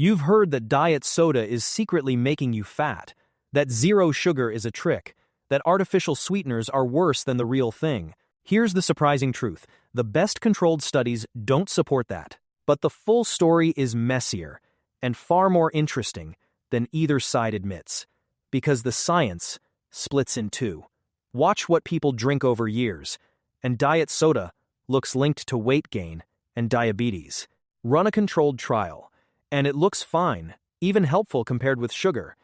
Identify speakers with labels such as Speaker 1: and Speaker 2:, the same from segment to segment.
Speaker 1: You've heard that diet soda is secretly making you fat, that zero sugar is a trick, that artificial sweeteners are worse than the real thing. Here's the surprising truth. The best controlled studies don't support that. But the full story is messier and far more interesting than either side admits, because the science splits in two. Watch what people drink over years, and diet soda looks linked to weight gain and diabetes. Run a controlled trial, and it looks fine, even helpful compared with sugar.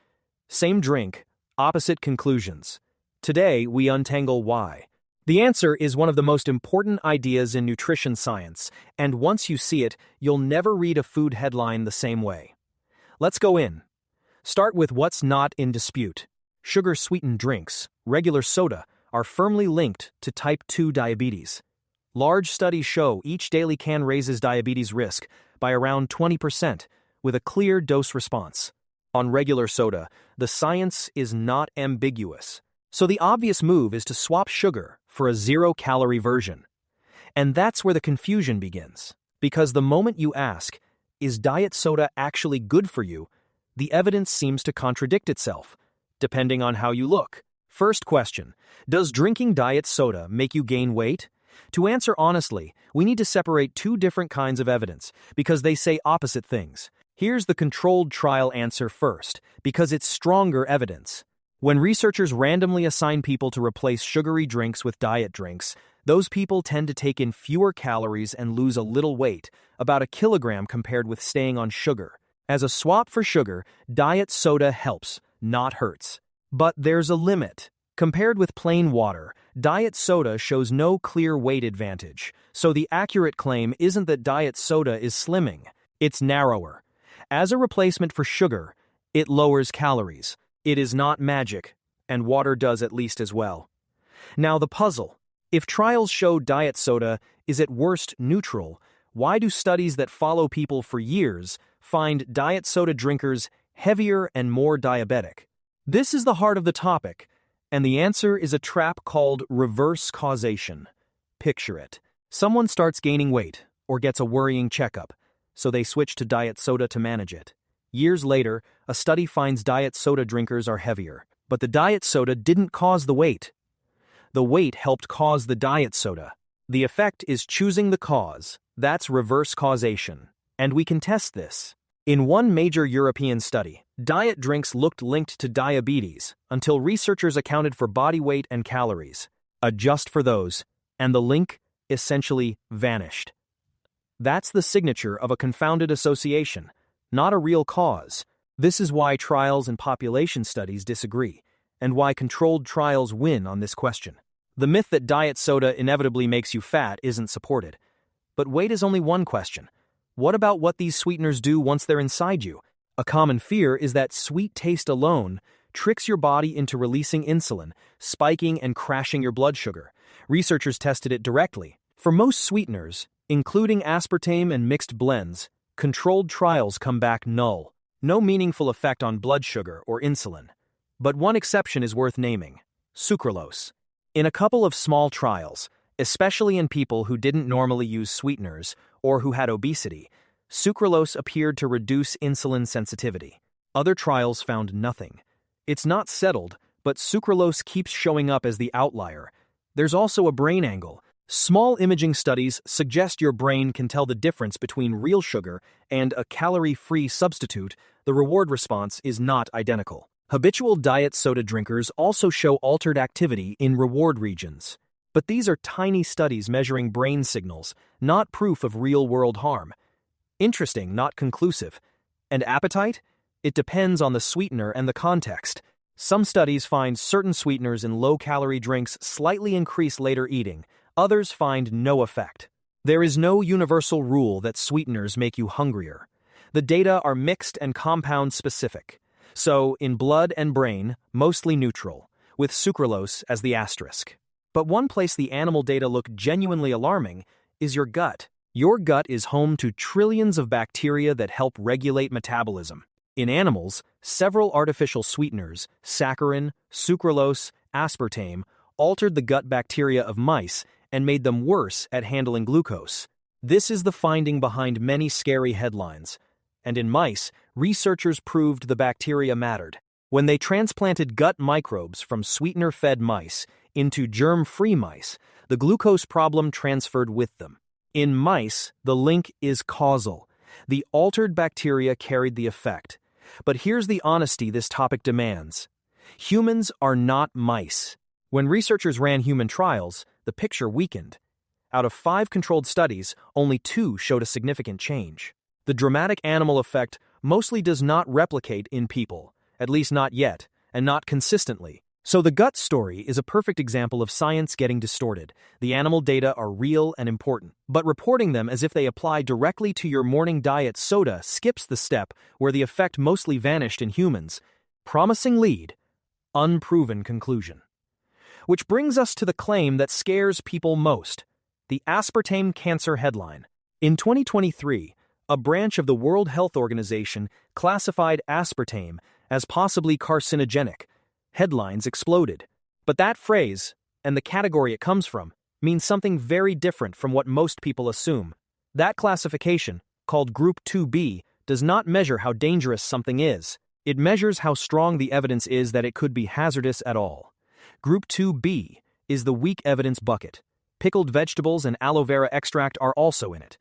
Speaker 1: Same drink, opposite conclusions. Today, we untangle why. The answer is one of the most important ideas in nutrition science, and once you see it, you'll never read a food headline the same way. Let's go in. Start with what's not in dispute. Sugar-sweetened drinks, regular soda, are firmly linked to type 2 diabetes. Large studies show each daily can raises diabetes risk by around 20%, with a clear dose response. On regular soda, the science is not ambiguous. So the obvious move is to swap sugar for a zero-calorie version. And that's where the confusion begins. Because the moment you ask, is diet soda actually good for you, the evidence seems to contradict itself, depending on how you look. First question, does drinking diet soda make you gain weight? To answer honestly, we need to separate two different kinds of evidence, because they say opposite things. Here's the controlled trial answer first, because it's stronger evidence. When researchers randomly assign people to replace sugary drinks with diet drinks, those people tend to take in fewer calories and lose a little weight, about a kilogram compared with staying on sugar. As a swap for sugar, diet soda helps, not hurts. But there's a limit. Compared with plain water, diet soda shows no clear weight advantage, so the accurate claim isn't that diet soda is slimming. It's narrower. As a replacement for sugar, it lowers calories. It is not magic, and water does at least as well. Now the puzzle. If trials show diet soda is at worst neutral, why do studies that follow people for years find diet soda drinkers heavier and more diabetic? This is the heart of the topic, and the answer is a trap called reverse causation. Picture it. Someone starts gaining weight, or gets a worrying checkup, so they switch to diet soda to manage it. Years later, a study finds diet soda drinkers are heavier, but the diet soda didn't cause the weight. The weight helped cause the diet soda. The effect is choosing the cause. That's reverse causation. And we can test this. In one major European study, diet drinks looked linked to diabetes until researchers accounted for body weight and calories. Adjust for those, and the link essentially vanished. That's the signature of a confounded association, not a real cause. This is why trials and population studies disagree, and why controlled trials win on this question. The myth that diet soda inevitably makes you fat isn't supported. But weight is only one question. What about what these sweeteners do once they're inside you? A common fear is that sweet taste alone tricks your body into releasing insulin, spiking and crashing your blood sugar. Researchers tested it directly. For most sweeteners, including aspartame and mixed blends, controlled trials come back null. No meaningful effect on blood sugar or insulin. But one exception is worth naming: sucralose. In a couple of small trials, especially in people who didn't normally use sweeteners or who had obesity, sucralose appeared to reduce insulin sensitivity. Other trials found nothing. It's not settled, but sucralose keeps showing up as the outlier. There's also a brain angle. Small imaging studies suggest your brain can tell the difference between real sugar and a calorie-free substitute. The reward response is not identical. Habitual diet soda drinkers also show altered activity in reward regions. But these are tiny studies measuring brain signals, not proof of real-world harm. Interesting, not conclusive. And appetite? It depends on the sweetener and the context. Some studies find certain sweeteners in low-calorie drinks slightly increase later eating. Others find no effect. There is no universal rule that sweeteners make you hungrier. The data are mixed and compound-specific. So, in blood and brain, mostly neutral, with sucralose as the asterisk. But one place the animal data look genuinely alarming is your gut. Your gut is home to trillions of bacteria that help regulate metabolism. In animals, several artificial sweeteners, saccharin, sucralose, aspartame, altered the gut bacteria of mice and made them worse at handling glucose. This is the finding behind many scary headlines. and in mice, researchers proved the bacteria mattered. When they transplanted gut microbes from sweetener-fed mice into germ-free mice, the glucose problem transferred with them. In mice, the link is causal. The altered bacteria carried the effect. But here's the honesty this topic demands. Humans are not mice. When researchers ran human trials, the picture weakened. Out of 5 controlled studies, only 2 showed a significant change. The dramatic animal effect mostly does not replicate in people, at least not yet, and not consistently. So the gut story is a perfect example of science getting distorted. The animal data are real and important, but reporting them as if they apply directly to your morning diet soda skips the step where the effect mostly vanished in humans. Promising lead, unproven conclusion. Which brings us to the claim that scares people most, the aspartame cancer headline. In 2023, a branch of the World Health Organization classified aspartame as possibly carcinogenic. Headlines exploded. But that phrase, and the category it comes from, means something very different from what most people assume. That classification, called Group 2B, does not measure how dangerous something is. It measures how strong the evidence is that it could be hazardous at all. Group 2B is the weak evidence bucket. Pickled vegetables and aloe vera extract are also in it.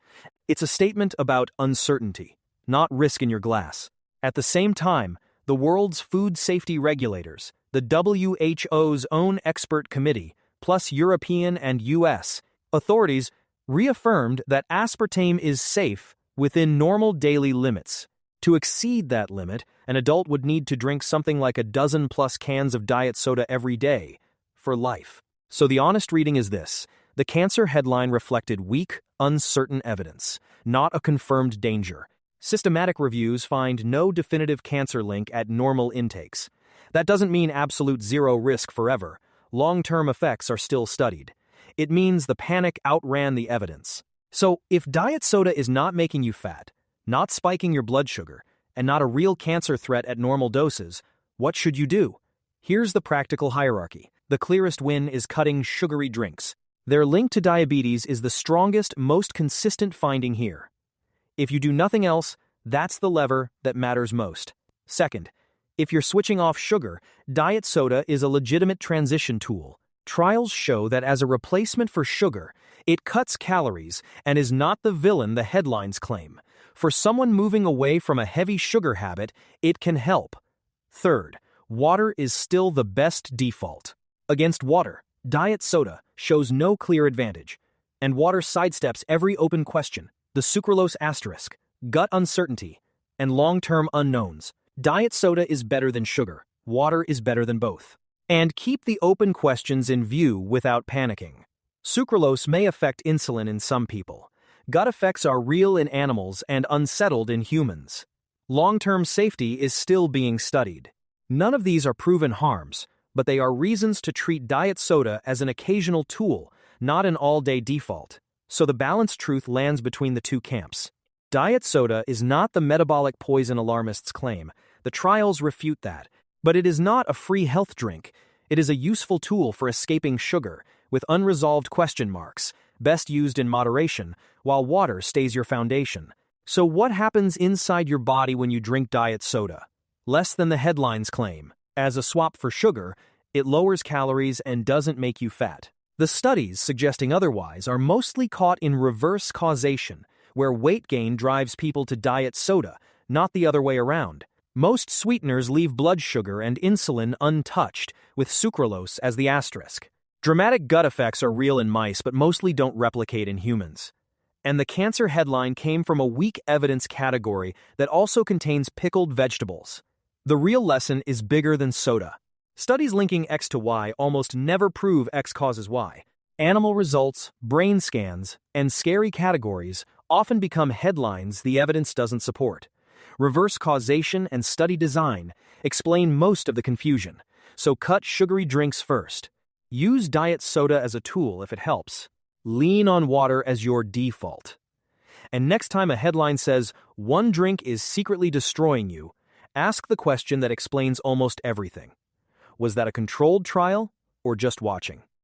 Speaker 1: It's a statement about uncertainty, not risk in your glass. At the same time, the world's food safety regulators, the WHO's own expert committee, plus European and US authorities, reaffirmed that aspartame is safe within normal daily limits. To exceed that limit, an adult would need to drink something like 12+ cans of diet soda every day, for life. So the honest reading is this: the cancer headline reflected weak, uncertain evidence, not a confirmed danger. Systematic reviews find no definitive cancer link at normal intakes. That doesn't mean absolute zero risk forever. Long-term effects are still studied. It means the panic outran the evidence. So, if diet soda is not making you fat, not spiking your blood sugar, and not a real cancer threat at normal doses, what should you do? Here's the practical hierarchy. The clearest win is cutting sugary drinks. Their link to diabetes is the strongest, most consistent finding here. If you do nothing else, that's the lever that matters most. Second, if you're switching off sugar, diet soda is a legitimate transition tool. Trials show that as a replacement for sugar, it cuts calories and is not the villain the headlines claim. For someone moving away from a heavy sugar habit, it can help. Third, water is still the best default. Against water, diet soda shows no clear advantage, and water sidesteps every open question: the sucralose asterisk, gut uncertainty, and long-term unknowns. Diet soda is better than sugar. Water is better than both. And keep the open questions in view without panicking. Sucralose may affect insulin in some people. Gut effects are real in animals and unsettled in humans. Long-term safety is still being studied. None of these are proven harms, but they are reasons to treat diet soda as an occasional tool, not an all-day default. So the balanced truth lands between the two camps. Diet soda is not the metabolic poison alarmists claim. The trials refute that. But it is not a free health drink. It is a useful tool for escaping sugar, with unresolved question marks, best used in moderation, while water stays your foundation. So what happens inside your body when you drink diet soda? Less than the headlines claim. As a swap for sugar, it lowers calories and doesn't make you fat. The studies suggesting otherwise are mostly caught in reverse causation, where weight gain drives people to diet soda, not the other way around. Most sweeteners leave blood sugar and insulin untouched, with sucralose as the asterisk. Dramatic gut effects are real in mice but mostly don't replicate in humans. And the cancer headline came from a weak evidence category that also contains pickled vegetables. The real lesson is bigger than soda. Studies linking X to Y almost never prove X causes Y. Animal results, brain scans, and scary categories often become headlines the evidence doesn't support. Reverse causation and study design explain most of the confusion, so cut sugary drinks first. Use diet soda as a tool if it helps. Lean on water as your default. And next time a headline says, "One drink is secretly destroying you," ask the question that explains almost everything. Was that a controlled trial or just watching?